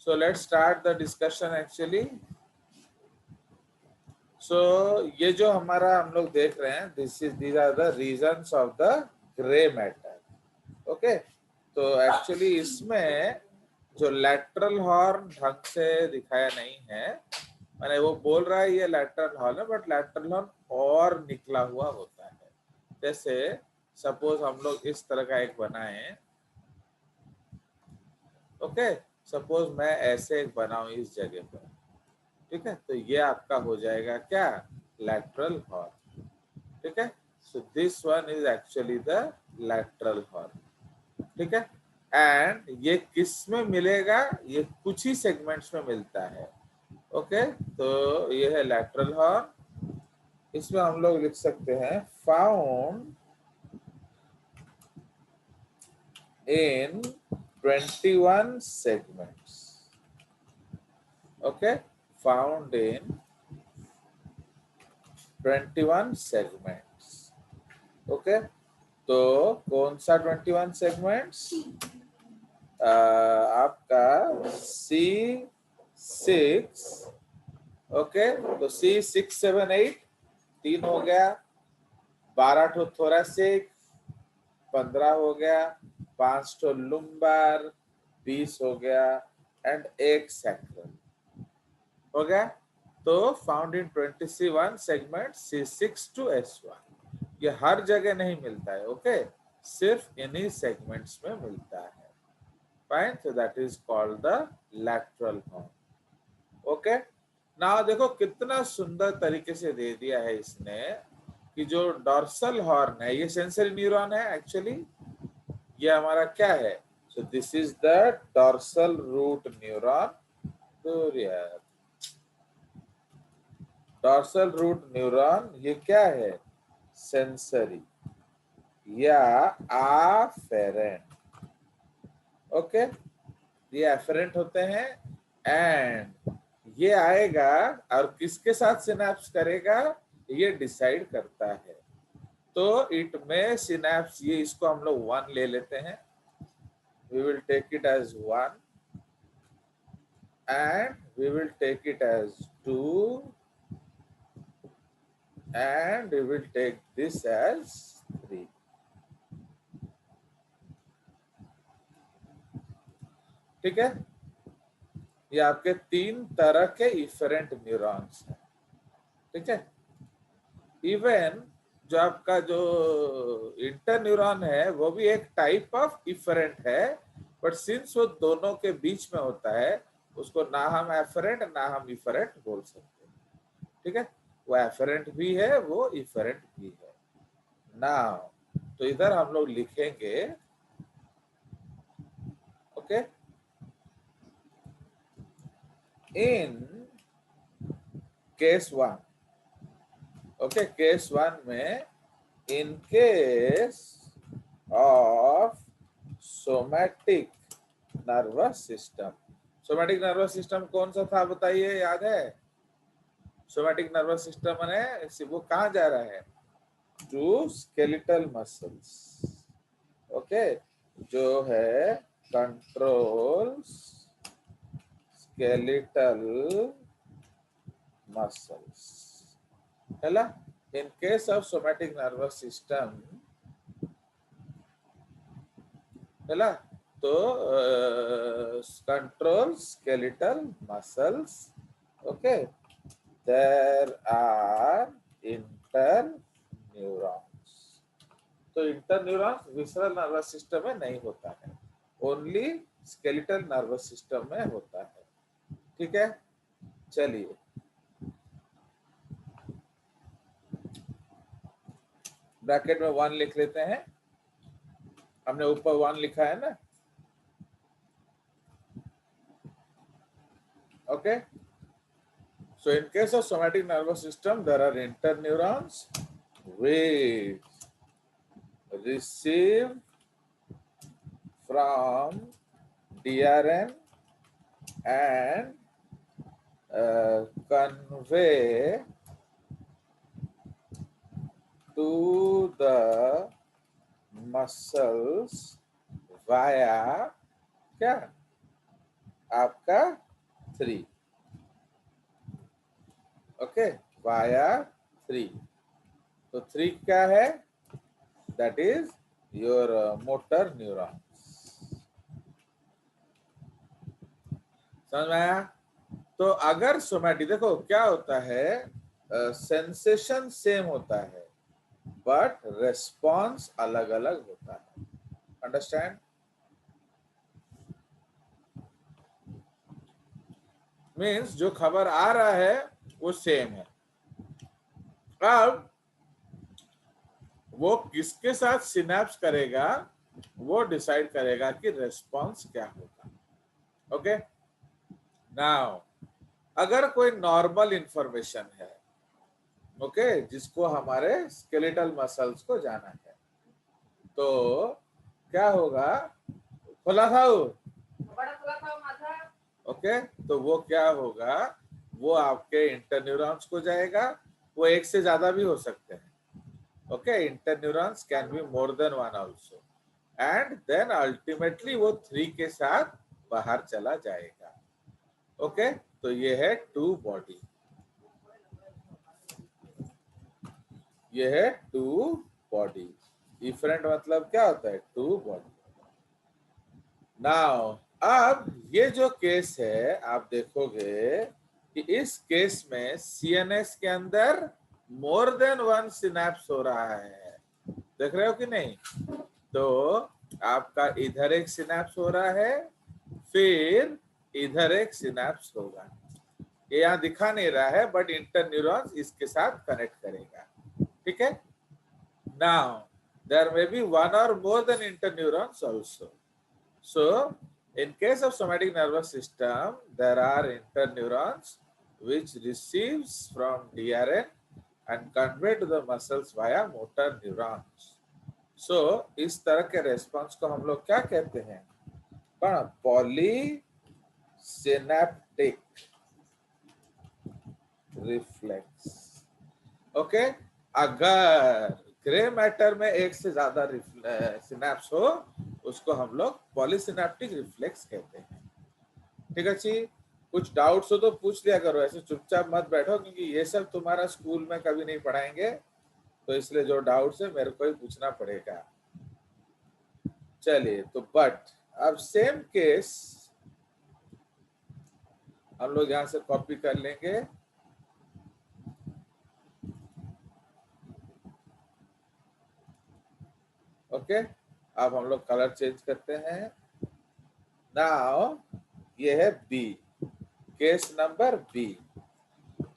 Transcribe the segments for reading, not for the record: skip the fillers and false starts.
So let's start the discussion actually. So ये जो हमारा हम लोग देख रहे हैं, these are the reasons of the gray matter. Okay, तो एक्चुअली इसमें जो लैटरल हॉर्न ढंग से दिखाया नहीं है, मैंने वो बोल रहा है ये लैटरल हॉर्न है, बट लैटरल हॉर्न और निकला हुआ होता है. जैसे सपोज हम लोग इस तरह का एक बनाएं. ओके, सपोज मैं ऐसे एक बनाऊं इस जगह पर. ठीक है, तो ये आपका हो जाएगा क्या, लैटरल हॉर्न. ठीक है, so this one is actually the lateral horn. ठीक है, एंड ये किस में मिलेगा, ये कुछ ही सेगमेंट्स में मिलता है. ओके, तो ये है लैटरल हॉर्न. इसमें हम लोग लिख सकते हैं found in 21 segments. Okay, found in 21 segments. Okay, तो कौन सा 21 segments? आपका C6. ओके, तो C6 7 8 3 हो गया, 12 ठो थोरैसिक, 15 हो गया, 5 ठो लुम्बार, 20 हो गया, एंड एक सैक्रल हो गया. तो found in 21 segment C6 to S1. ये हर जगह नहीं मिलता है. ओके, सिर्फ इन्हीं सेगमेंट्स में मिलता है. Fine, so that is called the lateral horn. Okay, now देखो कितना सुंदर तरीके से दे दिया है इसने कि जो डॉर्सल हॉर्न है ये सेंसरी न्यूरॉन है एक्चुअली. ये हमारा क्या है, so this is the dorsal root neuron. तो यार डॉर्सल रूट न्यूरॉन ये क्या है, सेंसरी या अफेरेंट. ओके, ये अफेरेंट होते हैं, एंड ये आएगा और किसके साथ सिनैप्स करेगा ये डिसाइड करता है. तो इट में सिनैप्स, ये इसको हम लोग 1 ले लेते हैं. We will take it as 1 and we will take it as 2 and we will take this as 3. ठीक है, ये आपके 3 तरह के इफरेंट न्यूरॉन्स हैं. ठीक है, इवन जो आपका जो इंटर न्यूरॉन है वो भी एक टाइप ऑफ इफरेंट है, बट सिंस वो दोनों के बीच में होता है उसको ना हम एफरेंट ना हम इफरेंट बोल सकते. ठीक है, वो एफरेंट भी है वो इफरेंट भी है. नाउ तो इधर हम लोग लिखेंगे. Okay, in case 1. Okay, case 1 में in case of somatic nervous system. Somatic nervous system कौन सा था बताइए, याद है? सोमैटिक नर्वस सिस्टम है वो कहाँ जा रहा है, टू स्केलेटल मसल्स. ओके, जो है कंट्रोल्स skeletal muscles. है. In case of somatic nervous system, है, तो control skeletal muscles. Okay, there are interneurons. तो इंटरन्यूरॉन्स विसरल नर्वस सिस्टम में नहीं होता है, ओनली स्केलेटल नर्वस सिस्टम में होता है. ठीक है, चलिए ब्रैकेट में 1 लिख लेते हैं. हमने ऊपर 1 लिखा है ना. Okay, so in case of somatic nervous system there are interneurons which receive from DRN and convey to the muscles via क्या, आपका 3, ओके, वाया 3। तो 3 क्या है? That is your motor neuron. समझ में आया? तो अगर सोमैटिक, देखो क्या होता है, सेंसेशन सेम होता है बट रेस्पॉन्स अलग अलग होता है। अंडरस्टैंड? मीन्स जो खबर आ रहा है वो सेम है, अब वो किसके साथ सिनैप्स करेगा वो डिसाइड करेगा कि रेस्पॉन्स क्या होगा। ओके, नाउ अगर कोई नॉर्मल इंफॉर्मेशन है, ओके, जिसको हमारे स्केलेटल मसल्स को जाना है, तो क्या होगा? खुला था वो, ओके, तो वो क्या होगा? वो आपके इंटरन्यूरॉन्स को जाएगा। वो एक से ज्यादा भी हो सकते हैं, okay, interneurons can be more than one also, and then ultimately वो 3 के साथ बाहर चला जाएगा। ओके, तो ये है 2 बॉडी, ये है 2 बॉडी। डिफरेंट मतलब क्या होता है? 2 बॉडी। नाउ अब ये जो केस है, आप देखोगे कि इस केस में सीएनएस के अंदर मोर देन वन सिनैप्स हो रहा है। देख रहे हो कि नहीं? तो आपका इधर एक सिनैप्स हो रहा है, फिर इधर एक सिनैप्स होगा। ये यहाँ दिखा नहीं रहा है बट इंटरन्यूरॉन्स इसके साथ कनेक्ट करेगा। ठीक है? Now there may be one or more than interneurons also. So in case of somatic nervous system, there are interneurons which receives from DRN and convey to the muscles via motor neurons. So इस तरह के response को हम लोग क्या कहते हैं? Polysynaptic reflex. Okay, अगर ग्रे मैटर में एक से ज्यादा सिनैप्स हो उसको हम लोग पॉलीसिनेप्टिक रिफ्लेक्स कहते हैं। ठीक है जी? कुछ डाउट्स हो तो पूछ लिया करो, ऐसे चुपचाप मत बैठो, क्योंकि ये सब तुम्हारा स्कूल में कभी नहीं पढ़ाएंगे, तो इसलिए जो डाउट्स है मेरे को ही पूछना पड़ेगा। चलिए, तो बट अब सेम केस हम लोग यहां से कॉपी कर लेंगे। ओके, अब हम लोग कलर चेंज करते हैं। नाउ ये है बी, केस नंबर बी।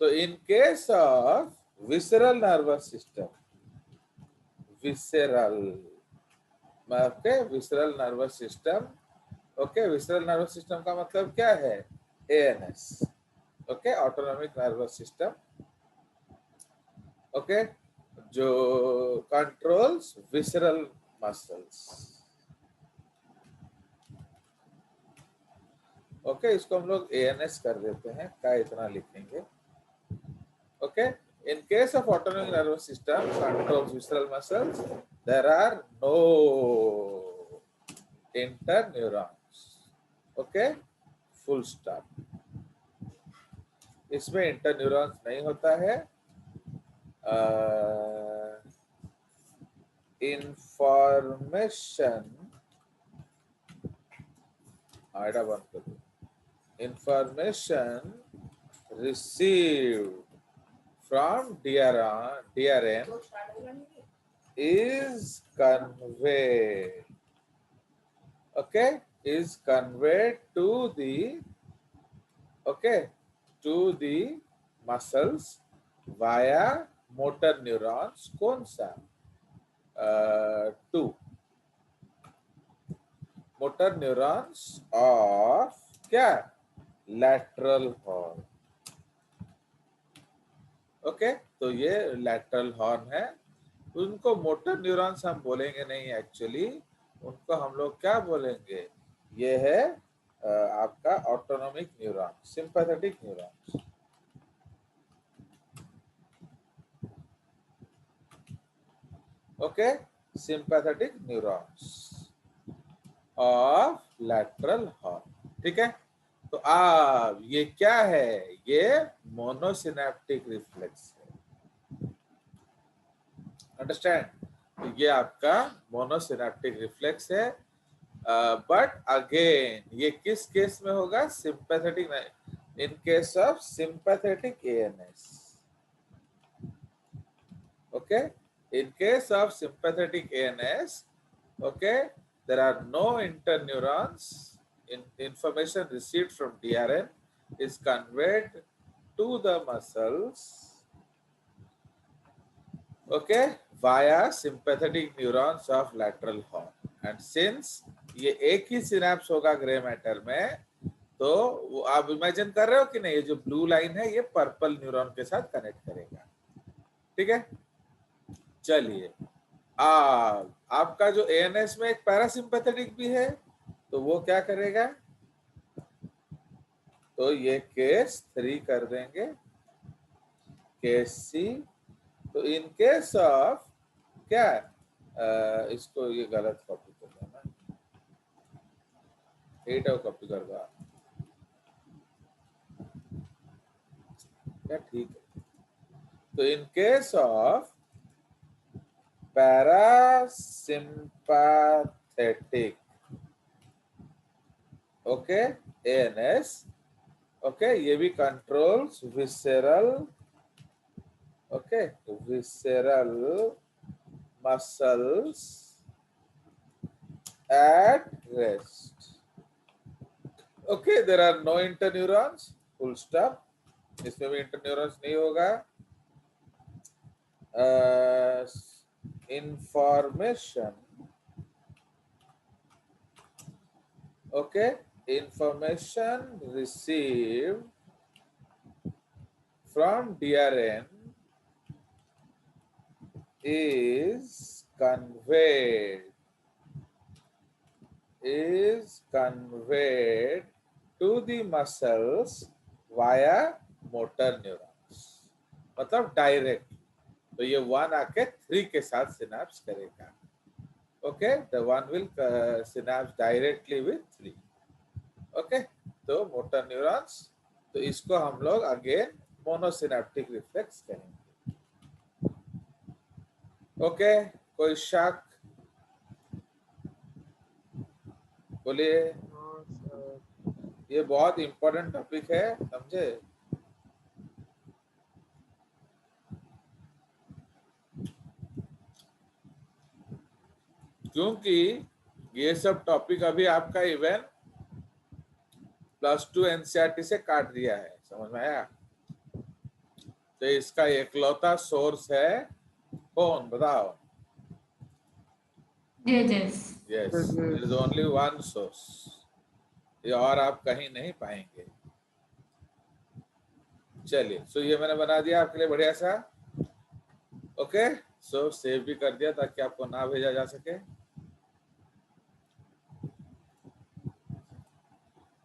तो in case of visceral nervous system, visceral, okay, visceral nervous system, okay, visceral nervous system का मतलब क्या है? ANS, okay, autonomic nervous system, okay, जो कंट्रोल्स विसरल मसल्स। ओके, इसको हम लोग एएनएस कर देते हैं, क्या इतना लिखेंगे। Okay, in case of autonomic nervous system controls visceral muscles, there are no interneurons. Okay, full stop. इसमें इंटरन्यूरॉन्स नहीं होता है। इंफॉर्मेशन, आइडा बंद कर दो। Information received from DRN is conveyed, okay, is conveyed to the, okay, to the muscles via motor neurons। कौन सा? 2 motor neurons of क्या? lateral horn। ओके, तो ये लैटरल हॉर्न है। उनको मोटर न्यूरॉन्स हम बोलेंगे नहीं, एक्चुअली उनको हम लोग क्या बोलेंगे? ये है आपका autonomic neuron, sympathetic neurons. Okay, sympathetic neurons of lateral horn. ठीक है? तो अब ये क्या है, ये मोनोसिनेप्टिक रिफ्लेक्स है, अंडरस्टैंड। तो ये आपका मोनोसिनेप्टिक रिफ्लेक्स है। बट अगेन ये किस केस में होगा, सिंपैथेटिक नहीं, इन case of sympathetic ANS. Okay, in case of sympathetic ANS, okay, there are no interneurons. Information received from DRN is conveyed to the muscles, okay, via sympathetic neurons of lateral horn. And since ये एक ही synapse होगा grey matter में, तो आप imagine कर रहे हो कि नहीं, ये जो ब्लू लाइन है ये पर्पल न्यूरॉन के साथ कनेक्ट करेगा, ठीक है। चलिए, आपका जो एएनएस में एक पैरासिम्पैथेटिक भी है, तो वो क्या करेगा, तो ये केस 3 कर देंगे, केस सी। तो इन केस ऑफ क्या, इसको ये गलत कॉपी कर देना, 8 कॉपी कर दो क्या, ठीक है। तो in case of parasympathetic, okay, ANS, okay, ये भी controls visceral, okay, visceral muscles at rest. Okay, there are no interneurons, full stop. इसमें भी interneurons नहीं होगा। Information, okay, information received from DRN is conveyed to the muscles via motor neurons, मतलब direct. तो ये 1 आके 3 के साथ सिनेप्स करेगा, okay, the 1 will synapse directly with 3, okay. तो मोटर न्यूरॉन्स, तो इसको हम लोग अगेन मोनोसिनेप्टिक रिफ्लेक्स कहेंगे, ओके। कोई शक, बोलिए। ये बहुत इंपॉर्टेंट टॉपिक है, समझे। क्योंकि ये सब टॉपिक अभी आपका इवन +2 एनसीईआरटी से काट दिया है, समझ में आया। तो इसका एकलौता सोर्स है कौन, बताओ। Yes, it is only one source, ये और आप कहीं नहीं पाएंगे। चलिए, सो ये मैंने बना दिया आपके लिए बढ़िया सा, ओके। सो सेव भी कर दिया ताकि आपको ना भेजा जा सके।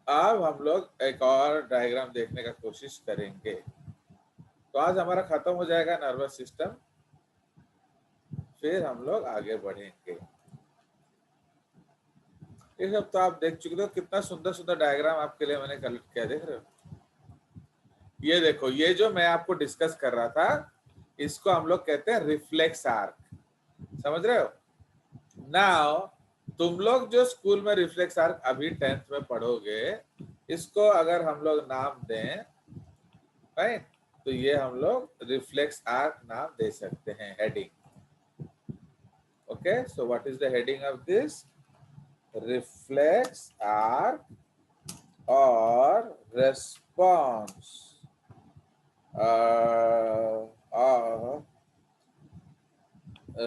अब हम लोग एक और डायग्राम देखने का कोशिश करेंगे। तो आज हमारा खत्म हो जाएगा नर्वस सिस्टम, फिर हम लोग आगे बढ़ेंगे। ये सब तो आप देख चुके हो, कितना सुंदर सुंदर डायग्राम आपके लिए मैंने कलेक्ट किया, देख रहे हो। ये देखो, ये जो मैं आपको डिस्कस कर रहा था, इसको हम लोग कहते हैं रिफ्लेक्स आर्क, समझ रहे हो। नाउ तुम लोग जो स्कूल में रिफ्लेक्स आर्क अभी 10th में पढ़ोगे, इसको अगर हम लोग नाम दें, राइट, तो ये हम लोग रिफ्लेक्स आर्क नाम दे सकते हैं, heading, okay. So what is the heading of this, reflex arc और रेस्पॉन्स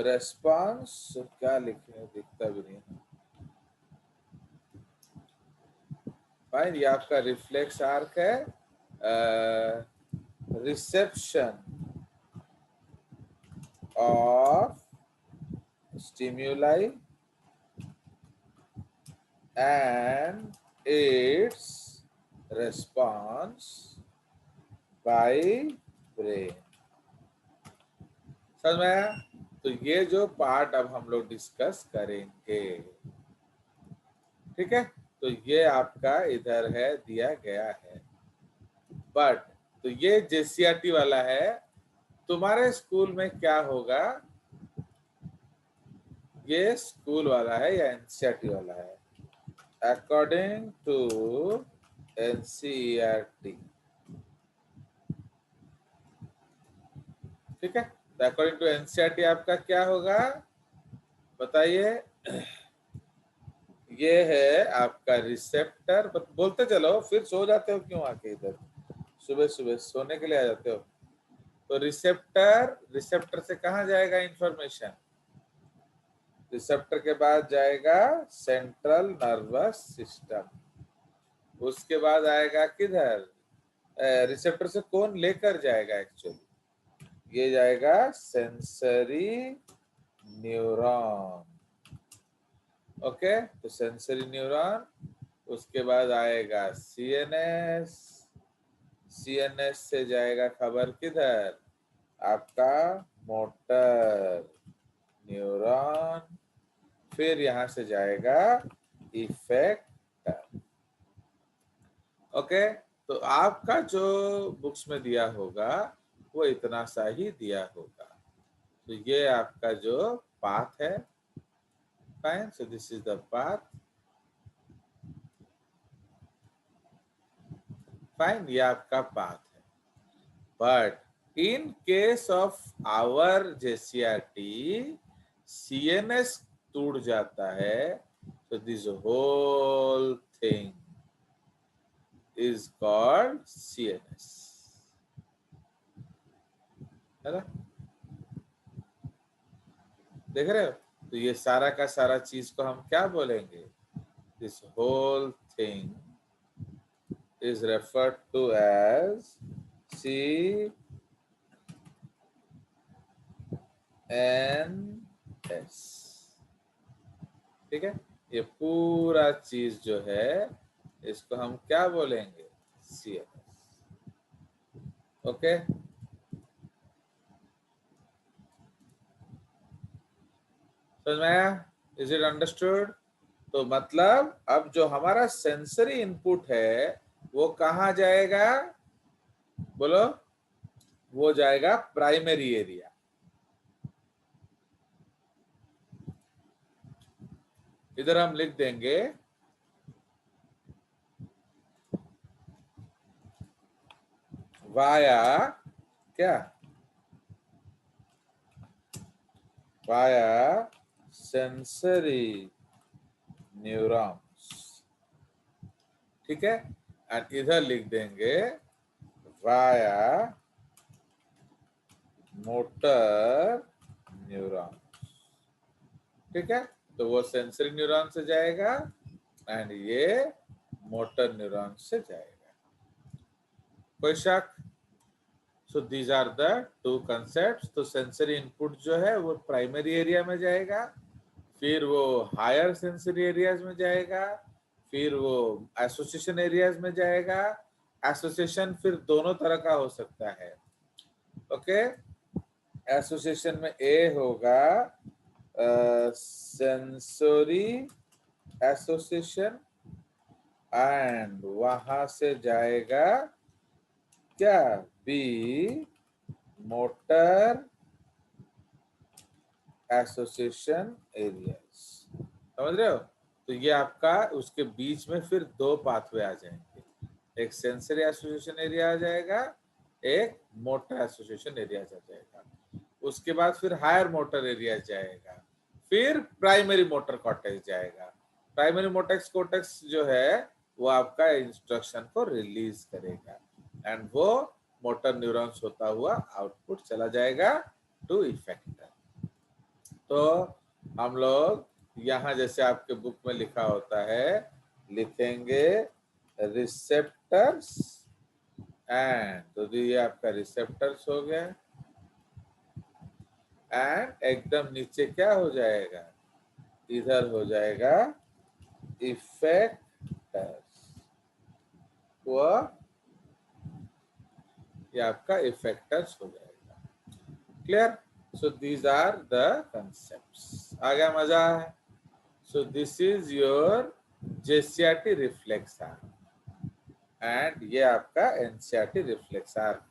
रेस्पॉन्स, क्या लिखे दिखता भी नहीं, फाइन। ये आपका रिफ्लेक्स आर्क है, reception of stimuli and its response by brain, समझ में आया। तो ये जो पार्ट अब हम लोग डिस्कस करेंगे, ठीक है। तो ये आपका इधर है, दिया गया है। बट तो ये जेसीआरटी वाला है। तुम्हारे स्कूल में क्या होगा, ये स्कूल वाला है या एनसीईआरटी वाला है? अकॉर्डिंग टू एनसीईआरटी, ठीक है। तो अकॉर्डिंग टू एनसीईआरटी आपका क्या होगा बताइए? ये है आपका रिसेप्टर। बोलते चलो, फिर सो जाते हो क्यों आके इधर? सुबह सुबह सोने के लिए आ जाते हो। तो रिसेप्टर, रिसेप्टर से कहाँ जाएगा इंफॉर्मेशन? रिसेप्टर के बाद जाएगा सेंट्रल नर्वस सिस्टम। उसके बाद आएगा किधर? रिसेप्टर से कौन लेकर जाएगा एक्चुअली? ये जाएगा सेंसरी न्यूरॉन। ओके, तो सेंसरी न्यूरॉन, उसके बाद आएगा सीएनएस। सीएनएस से जाएगा खबर किधर? आपका मोटर न्यूरॉन। फिर यहां से जाएगा इफेक्टर। ओके, तो आपका जो बुक्स में दिया होगा वो इतना सा ही दिया होगा। तो ये आपका जो पाथ है, fine, so this is the path, fine, ये आपका पाथ है। But in case of our JCRT, CNS टूट जाता है, तो this whole thing is called CNS, है ना? देख रहे हो? तो ये सारा का सारा चीज को हम क्या बोलेंगे? This whole thing is referred to as CNS, ठीक है। ये पूरा चीज जो है इसको हम क्या बोलेंगे? CNS। ओके, समझ में आया? Is it understood? तो मतलब अब जो हमारा सेंसरी इनपुट है वो कहाँ जाएगा? बोलो। वो जाएगा प्राइमरी एरिया। इधर हम लिख देंगे वाया क्या? वाया सेंसरी न्यूरॉन्स, ठीक है। एंड इधर लिख देंगे वाया मोटर न्यूरॉन, ठीक है। तो वो सेंसरी न्यूरॉन से जाएगा एंड ये मोटर न्यूरॉन से जाएगा। कोई शक? So these are the two concepts. तो सेंसरी इनपुट जो है वो प्राइमरी एरिया में जाएगा, फिर वो हायर सेंसरी एरियाज में जाएगा, फिर वो एसोसिएशन एरियाज में जाएगा। एसोसिएशन फिर दोनों तरह का हो सकता है। ओके, एसोसिएशन में ए होगा सेंसरी एसोसिएशन एंड वहां से जाएगा क्या? B motor association areas. समझ रहे हो? तो ये आपका उसके बीच में फिर दो पाथवे आ जाएंगे, एक सेंसरी एसोसिएशन एरिया आ जाएगा, एक मोटर एसोसिएशन एरिया आ जाएगा। उसके बाद फिर हायर मोटर एरिया जाएगा, फिर प्राइमरी मोटर कॉर्टेक्स जाएगा। प्राइमरी मोटर कॉर्टेक्स जो है वो आपका इंस्ट्रक्शन को रिलीज करेगा एंड वो मोटर न्यूरॉन्स होता हुआ आउटपुट चला जाएगा टू इफेक्टर। तो हम लोग यहाँ जैसे आपके बुक में लिखा होता है लिखेंगे रिसेप्टर्स एंड, तो ये आपका रिसेप्टर्स हो गया एंड एकदम नीचे क्या हो जाएगा? इधर हो जाएगा इफेक्टर्स। वो ये आपका इफेक्टर्स हो जाएगा। Clear? So these are the concepts. आ गया मजा? So this is your JCRT reflex arm and ये आपका एनसीआरटी रिफ्लेक्स आर्म है।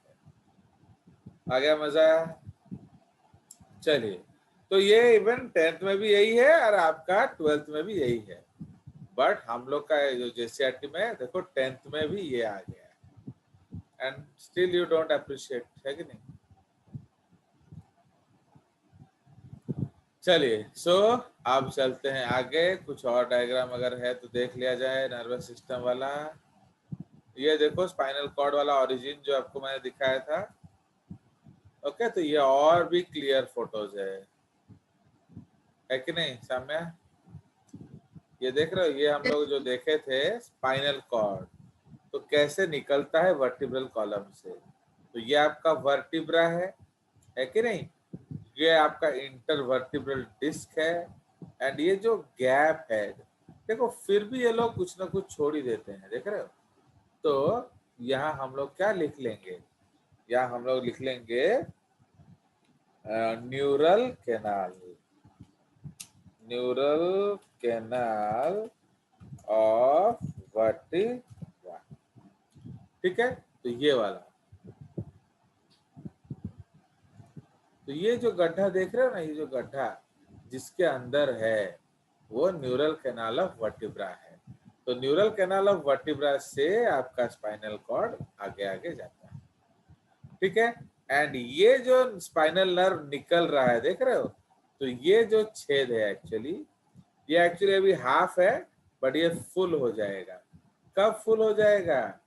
आ गया मजा? चलिए, तो ये इवन 10th में भी यही है और आपका 12th में भी यही है, बट हम लोग का जो जेसीआरटी में देखो 10th में भी ये आ गया है and still you don't appreciate, है कि नहीं? चलिए, सो अब चलते हैं आगे। कुछ और डायग्राम अगर है तो देख लिया जाए नर्वस सिस्टम वाला। ये देखो स्पाइनल कॉर्ड वाला ओरिजिन जो आपको मैंने दिखाया था। ओके, तो ये और भी क्लियर फोटोज है कि नहीं साम्या? ये देख रहे हो, ये हम लोग जो देखे थे स्पाइनल कॉर्ड, तो कैसे निकलता है वर्टिब्रल कॉलम से। तो ये आपका वर्टिब्रा है कि नहीं? ये आपका इंटरवर्टिब्रल डिस्क है एंड ये जो गैप है, देखो फिर भी ये लोग कुछ ना कुछ छोड़ ही देते हैं, देख रहे हो? तो यहाँ हम लोग क्या लिख लेंगे? यहाँ हम लोग लिख लेंगे neural canal, neural canal of vertebra. ठीक है, तो ये वाला, तो ये जो गड्ढा देख रहे हो ना, ये जो गड्ढा जिसके अंदर है वो न्यूरल कैनाल ऑफ वर्टिब्रा है। तो न्यूरल कैनाल ऑफ वर्टिब्रा से आपका स्पाइनल कॉर्ड आगे आगे जाता है। ठीक है, एंड ये जो स्पाइनल नर्व निकल रहा है देख रहे हो, तो ये जो छेद है एक्चुअली, ये एक्चुअली अभी हाफ है बट ये फुल हो जाएगा। कब फुल हो जाएगा?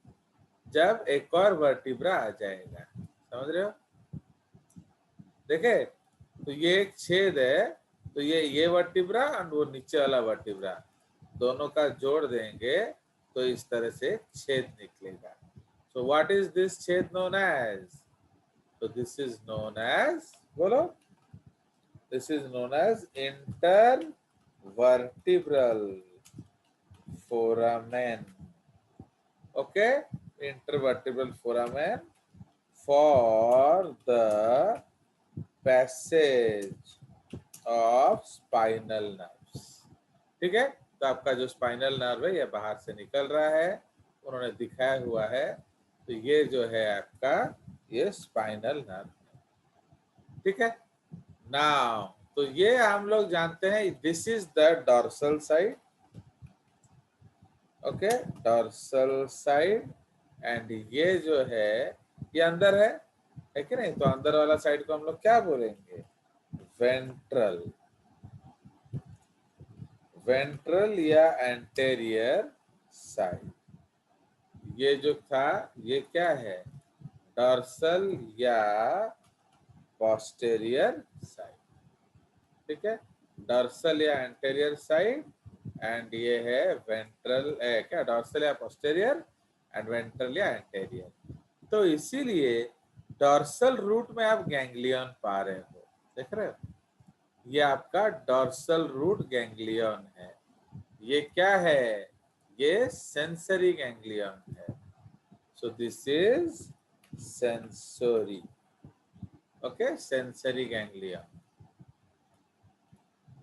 जब एक और वर्टिब्रा आ जाएगा, समझ रहे हो? देखे, तो ये एक छेद है, तो ये वर्टिब्रा और वो नीचे वाला वर्टिब्रा दोनों का जोड़ देंगे तो इस तरह से छेद निकलेगा। सो व्हाट इज दिस छेद नोन एज? तो दिस इज नोन एज, बोलो, this is known as intervertebral foramen. Okay, intervertebral foramen for the passage of spinal nerves. ठीक है, तो आपका जो स्पाइनल नर्व है ये बाहर से निकल रहा है, उन्होंने दिखाया हुआ है। तो ये जो है आपका ये स्पाइनल नर्व, ठीक है। नाउ तो ये हम लोग जानते हैं this is the dorsal side, okay, dorsal side, and ये जो है ये अंदर है कि नहीं? तो अंदर वाला साइड को हम लोग क्या बोलेंगे? वेंट्रल, वेंट्रल या एंटेरियर साइड। ये जो था ये क्या है? डॉर्सल या पोस्टेरियर साइड, ठीक है, डॉर्सल या एंटेरियर साइड, एंड ये है वेंट्रल, क्या डॉर्सल या पोस्टेरियर एंड वेंट्रल या एंटेरियर। तो इसीलिए डॉर्सल रूट में आप गैंग्लियन पा रहे हो, देख रहे हो? ये आपका डॉर्सल रूट गैंग्लियन है। ये क्या है? ये सेंसरी गैंग्लियन है। So this is sensory, okay, sensory ganglion.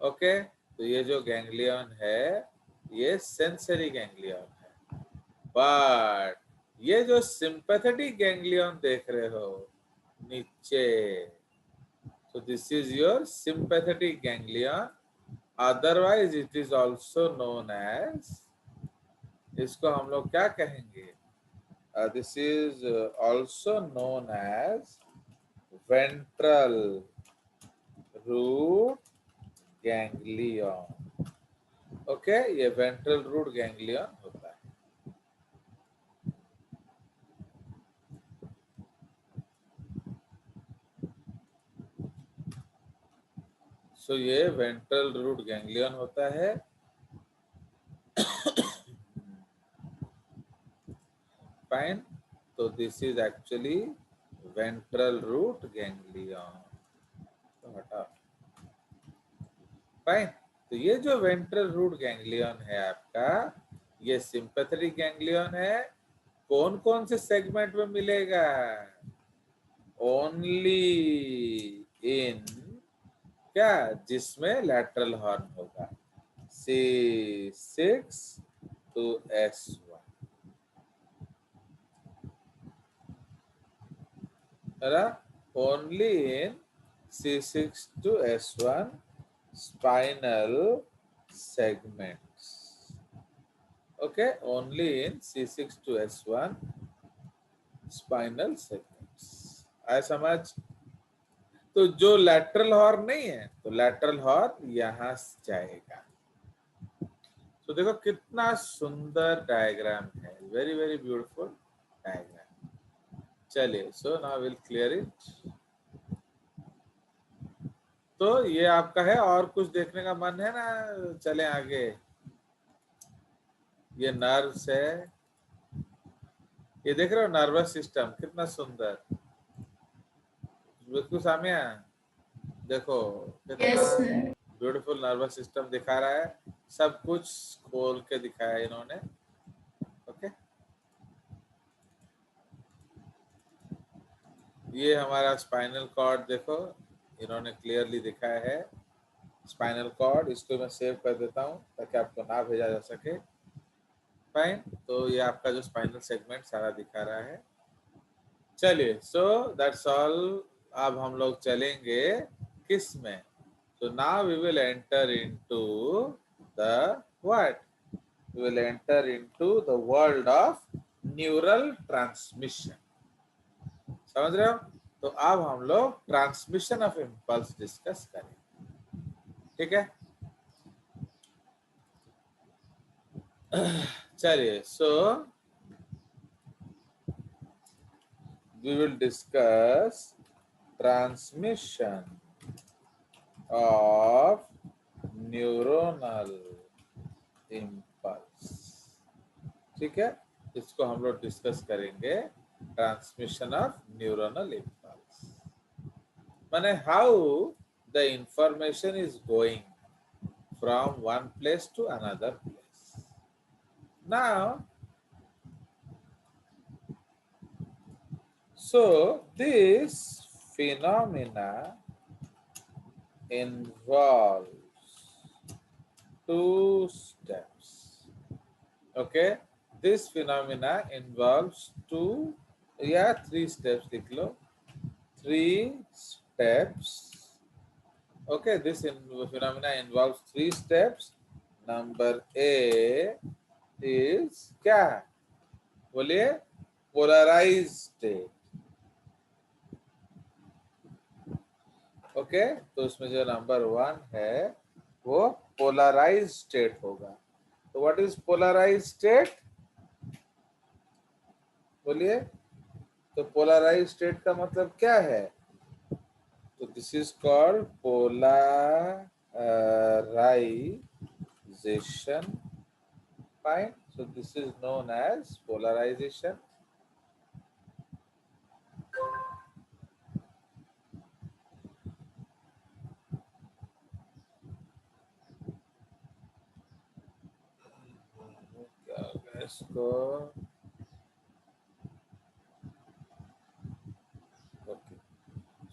Okay, तो ये जो गैंग्लियन है ये सेंसरी गैंग्लियन है। बट ये जो सिंपैथेटिक गैंग्लियन देख रहे हो नीचे, so this is your sympathetic ganglion, otherwise it is also known as, इसको हम लोग क्या कहेंगे? This is also known as ventral root ganglion। Okay, ये वेंट्रल रूट गैंग्लियन होता है। सो ये वेंट्रल रूट गैंग्लियन होता है। फाइन, तो this is actually ventral root ganglion. तो हटा, फाइन, तो ये जो वेंट्रल रूट गैंग्लियन है आपका, ये सिंपैथेटिक गैंग्लियन है। कौन कौन से सेगमेंट में मिलेगा? ओनली इन, क्या? जिसमें लैटरल हॉर्न होगा, C6 to S1, है ना? Only in C6 to S1 spinal segments. Okay, only in C6 to S1 spinal segments. आया समझ? तो जो लैटरल हॉर्न नहीं है तो लैटरल हॉर्न यहां से जाएगा। तो देखो कितना सुंदर डायग्राम है, वेरी वेरी ब्यूटीफुल डायग्राम। चलिए, so now will clear it. तो ये आपका है, और कुछ देखने का मन है ना? चले आगे। ये नर्व्स है, ये देख रहे हो नर्वस सिस्टम कितना सुंदर, बिल्कुल सामिया देखो कितना ब्यूटीफुल नर्वस सिस्टम दिखा रहा है, सब कुछ खोल के दिखाया है इन्होंने। ओके, ये हमारा स्पाइनल कॉर्ड देखो इन्होंने क्लियरली दिखाया है। स्पाइनल कॉर्ड, इसको मैं सेव कर देता हूँ ताकि आपको ना भेजा जा सके। फाइन, तो ये आपका जो स्पाइनल सेगमेंट सारा दिखा रहा है। चलिए, सो दैट्स ऑल। अब हम लोग चलेंगे किस में? So now we will enter into the what? We will enter into the world of neural transmission. समझ रहे हो? तो अब हम लोग ट्रांसमिशन ऑफ इम्पल्स डिस्कस करेंगे, ठीक है? चलिए, सो we will discuss transmission of neuronal impulse, ठीक है? इसको हम लोग डिस्कस करेंगे, ट्रांसमिशन ऑफ न्यूरोनल इम्पल्स, माने how the information is going from one place to another place. Now so this phenomena involves two steps. Okay, this phenomena involves two या three steps लिख लो, 3 steps. Okay, this phenomena involves 3 steps. Number A is क्या? बोलिए, polarized state. Okay, तो इसमें जो number 1 है वो polarise state होगा। तो व्हाट इज पोलराइज स्टेट? बोलिए। तो पोलराइज स्टेट का मतलब क्या है? तो this is called polarization. Fine, so this is known as polarization. क्या होगा इसको?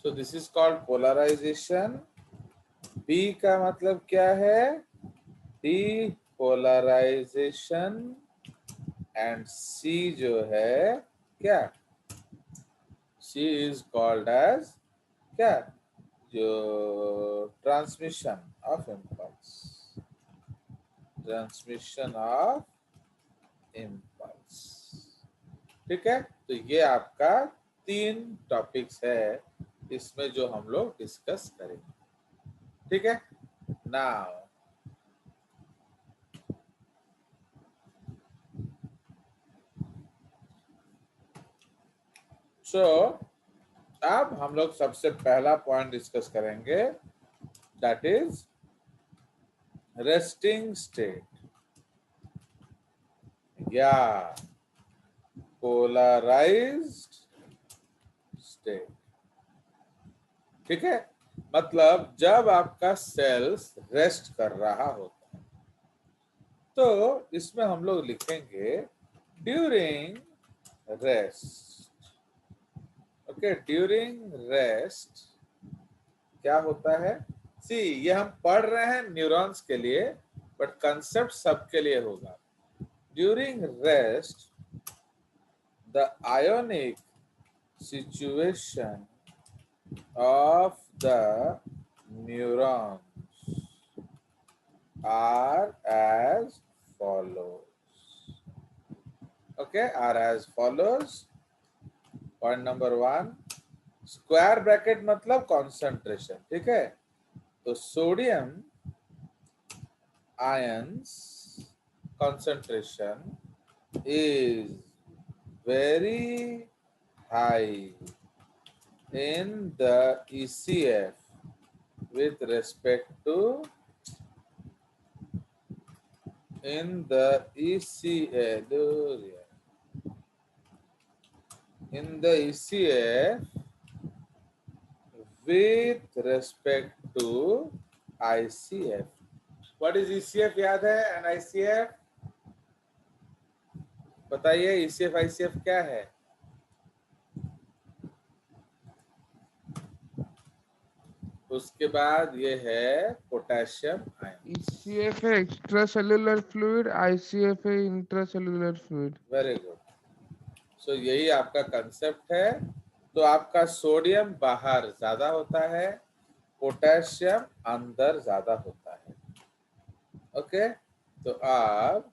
So this is called polarization. B का मतलब क्या है? Depolarization. And C जो है क्या? C is called as क्या? जो transmission of impulse. Transmission of impulse. ठीक है? तो ये आपका 3 टॉपिक्स है इसमें जो हम लोग डिस्कस करेंगे, ठीक है? नाउ सो अब हम लोग सबसे पहला पॉइंट डिस्कस करेंगे, दैट इज रेस्टिंग स्टेट या पोलराइज्ड स्टेट, ठीक है? मतलब जब आपका सेल्स रेस्ट कर रहा होता है, तो इसमें हम लोग लिखेंगे during rest. Okay, during rest क्या होता है? सी, ये हम पढ़ रहे हैं न्यूरॉन्स के लिए, बट कंसेप्ट सबके लिए होगा। During rest, the ionic situation of the neurons are as follows. Okay, are as follows. Point number 1, square bracket मतलब कॉन्सेंट्रेशन, ठीक है। तो sodium ions concentration is very high in the ECF with respect to in the ECF with respect to ICF. What is ECF? याद है? and ICF बताइए, ECF ICF क्या है? उसके बाद ये है पोटेशियम आयन। ECF है एक्स्ट्रा सेलुलर फ्लूइड, ICF है intra cellular fluid. Very good. So यही आपका कंसेप्ट है। तो आपका सोडियम बाहर ज्यादा होता है, पोटेशियम अंदर ज्यादा होता है। ओके, तो आप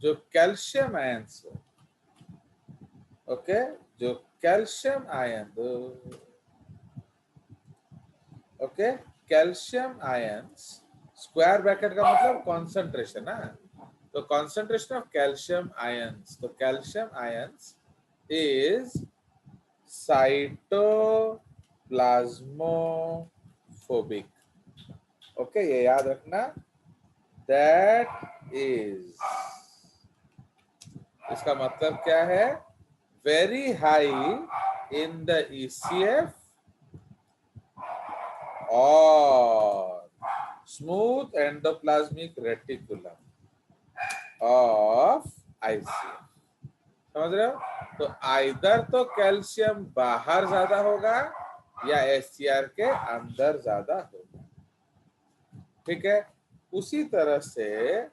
जो कैल्शियम आयंस, ओके, जो calcium ion, okay, calcium ions, square bracket का मतलब कॉन्सेंट्रेशन है। तो कॉन्सेंट्रेशन ऑफ कैल्शियम आयंस, तो कैल्शियम आयंस इज साइटोप्लाज्मोफोबिक। ओके, ये याद रखना, दैट इज, इसका मतलब क्या है? Very high in the ECF और smooth endoplasmic reticulum of ICF। समझ रहे हो? तो आइदर तो कैल्शियम बाहर ज्यादा होगा या SCR के अंदर ज्यादा होगा, ठीक है। उसी तरह से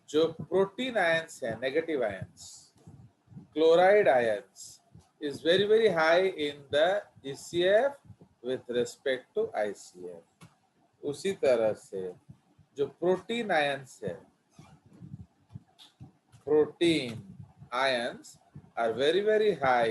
जो प्रोटीन आयंस है, negative ions, chloride ions is very high in the ECF with respect to ICF। उसी तरह से जो प्रोटीन आयंस है, protein ions are very high